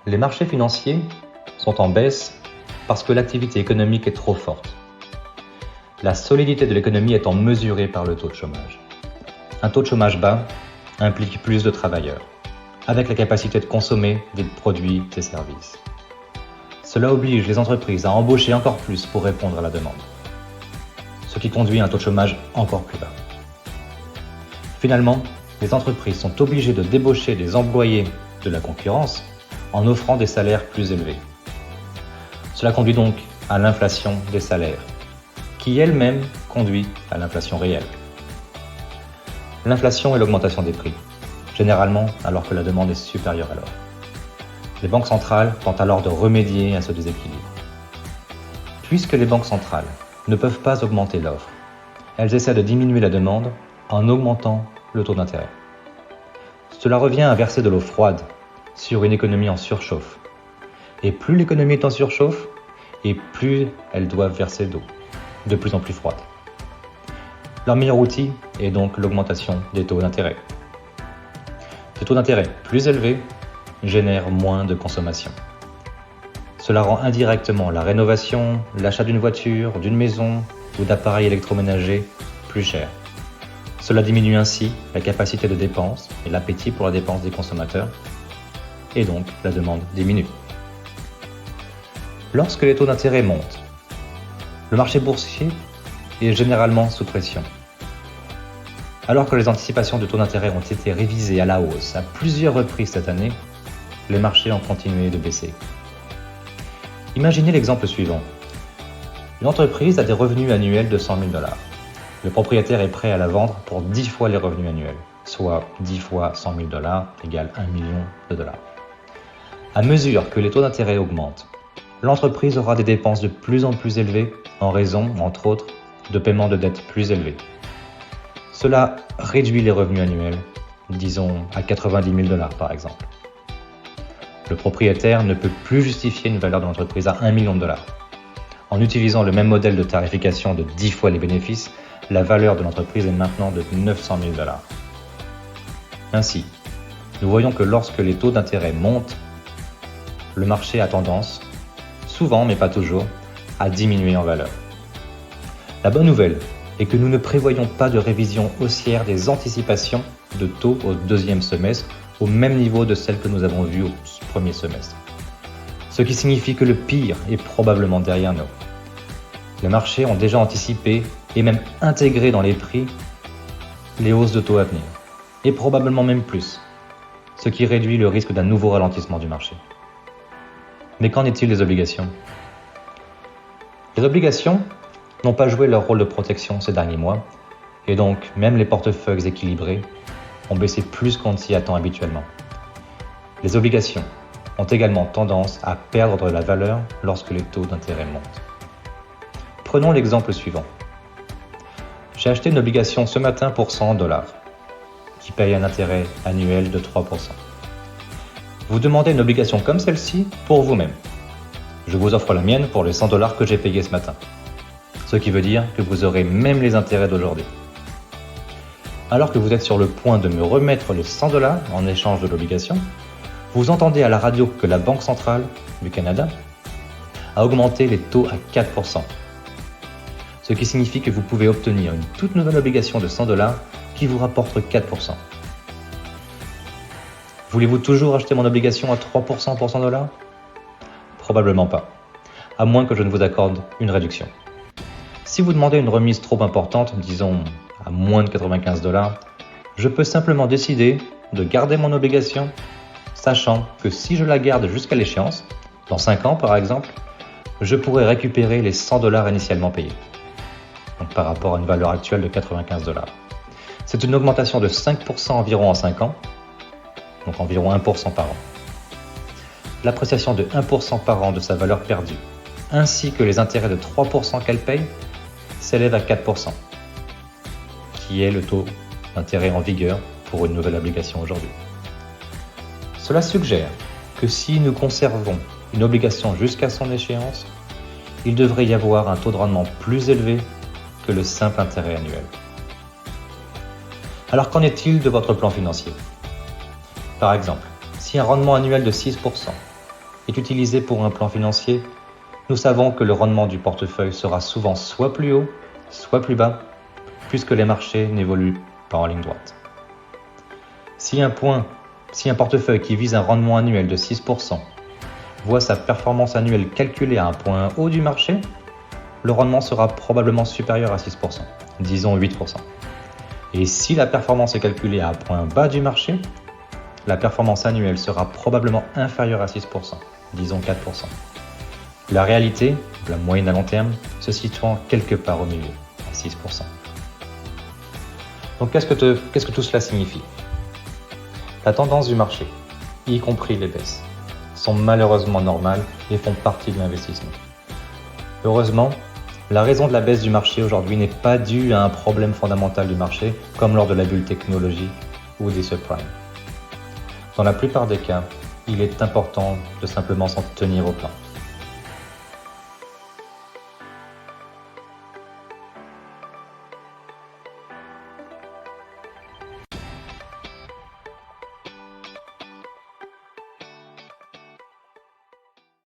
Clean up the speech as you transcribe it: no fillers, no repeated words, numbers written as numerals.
Les marchés financiers sont en baisse parce que l'activité économique est trop forte. La solidité de l'économie étant mesurée par le taux de chômage. Un taux de chômage bas implique plus de travailleurs, avec la capacité de consommer des produits et services. Cela oblige les entreprises à embaucher encore plus pour répondre à la demande, ce qui conduit à un taux de chômage encore plus bas. Finalement, les entreprises sont obligées de débaucher des employés de la concurrence en offrant des salaires plus élevés. Cela conduit donc à l'inflation des salaires, qui elle-même conduit à l'inflation réelle. L'inflation est l'augmentation des prix, généralement alors que la demande est supérieure à l'offre. Les banques centrales tentent alors de remédier à ce déséquilibre. Puisque les banques centrales ne peuvent pas augmenter l'offre, elles essaient de diminuer la demande en augmentant le taux d'intérêt. Cela revient à verser de l'eau froide sur une économie en surchauffe. Et plus l'économie est en surchauffe, et plus elles doivent verser d'eau, de plus en plus froide. Leur meilleur outil est donc l'augmentation des taux d'intérêt. Des taux d'intérêt plus élevés génèrent moins de consommation. Cela rend indirectement la rénovation, l'achat d'une voiture, d'une maison ou d'appareils électroménagers plus cher. Cela diminue ainsi la capacité de dépense et l'appétit pour la dépense des consommateurs, et donc la demande diminue. Lorsque les taux d'intérêt montent, le marché boursier est généralement sous pression. Alors que les anticipations de taux d'intérêt ont été révisées à la hausse à plusieurs reprises cette année, les marchés ont continué de baisser. Imaginez l'exemple suivant. Une entreprise a des revenus annuels de 100 000 $. Le propriétaire est prêt à la vendre pour 10 fois les revenus annuels, soit 10 fois 100 000 $ égale 1 million de dollars. À mesure que les taux d'intérêt augmentent, l'entreprise aura des dépenses de plus en plus élevées en raison, entre autres, de paiements de dettes plus élevés. Cela réduit les revenus annuels, disons à 90 000 $ par exemple. Le propriétaire ne peut plus justifier une valeur de l'entreprise à 1 million de dollars. En utilisant le même modèle de tarification de 10 fois les bénéfices, la valeur de l'entreprise est maintenant de 900 000 $. Ainsi, nous voyons que lorsque les taux d'intérêt montent, le marché a tendance, souvent mais pas toujours, à diminuer en valeur. La bonne nouvelle est que nous ne prévoyons pas de révision haussière des anticipations de taux au deuxième semestre au même niveau de celles que nous avons vues au premier semestre. Ce qui signifie que le pire est probablement derrière nous. Les marchés ont déjà anticipé et même intégré dans les prix les hausses de taux à venir, et probablement même plus, ce qui réduit le risque d'un nouveau ralentissement du marché. Mais qu'en est-il des obligations ? Les obligations n'ont pas joué leur rôle de protection ces derniers mois, et donc même les portefeuilles équilibrés ont baissé plus qu'on ne s'y attend habituellement. Les obligations ont également tendance à perdre de la valeur lorsque les taux d'intérêt montent. Prenons l'exemple suivant. J'ai acheté une obligation ce matin pour 100 $, qui paye un intérêt annuel de 3%. Vous demandez une obligation comme celle-ci pour vous-même. Je vous offre la mienne pour les 100 $ que j'ai payés ce matin. Ce qui veut dire que vous aurez même les intérêts d'aujourd'hui. Alors que vous êtes sur le point de me remettre les 100 $ en échange de l'obligation, vous entendez à la radio que la Banque centrale du Canada a augmenté les taux à 4%. Ce qui signifie que vous pouvez obtenir une toute nouvelle obligation de 100 $ qui vous rapporte 4%. Voulez-vous toujours acheter mon obligation à 3% pour 100 $? Probablement pas, à moins que je ne vous accorde une réduction. Si vous demandez une remise trop importante, disons à moins de 95 $, je peux simplement décider de garder mon obligation, sachant que si je la garde jusqu'à l'échéance, dans 5 ans par exemple, je pourrai récupérer les 100 $ initialement payés, donc par rapport à une valeur actuelle de 95 $. C'est une augmentation de 5% environ en 5 ans, donc environ 1% par an. L'appréciation de 1% par an de sa valeur perdue, ainsi que les intérêts de 3% qu'elle paye, s'élève à 4%, qui est le taux d'intérêt en vigueur pour une nouvelle obligation aujourd'hui. Cela suggère que si nous conservons une obligation jusqu'à son échéance, il devrait y avoir un taux de rendement plus élevé que le simple intérêt annuel. Alors qu'en est-il de votre plan financier ? Par exemple, si un rendement annuel de 6% est utilisé pour un plan financier, nous savons que le rendement du portefeuille sera souvent soit plus haut, soit plus bas, puisque les marchés n'évoluent pas en ligne droite. Si un portefeuille qui vise un rendement annuel de 6% voit sa performance annuelle calculée à un point haut du marché, le rendement sera probablement supérieur à 6%, disons 8%. Et si la performance est calculée à un point bas du marché, la performance annuelle sera probablement inférieure à 6%, disons 4%. La réalité, la moyenne à long terme, se situant quelque part au milieu, à 6%. Donc qu'est-ce que tout cela signifie ? La tendance du marché, y compris les baisses, sont malheureusement normales et font partie de l'investissement. Heureusement, la raison de la baisse du marché aujourd'hui n'est pas due à un problème fondamental du marché, comme lors de la bulle technologie ou des subprimes. Dans la plupart des cas, il est important de simplement s'en tenir au plan.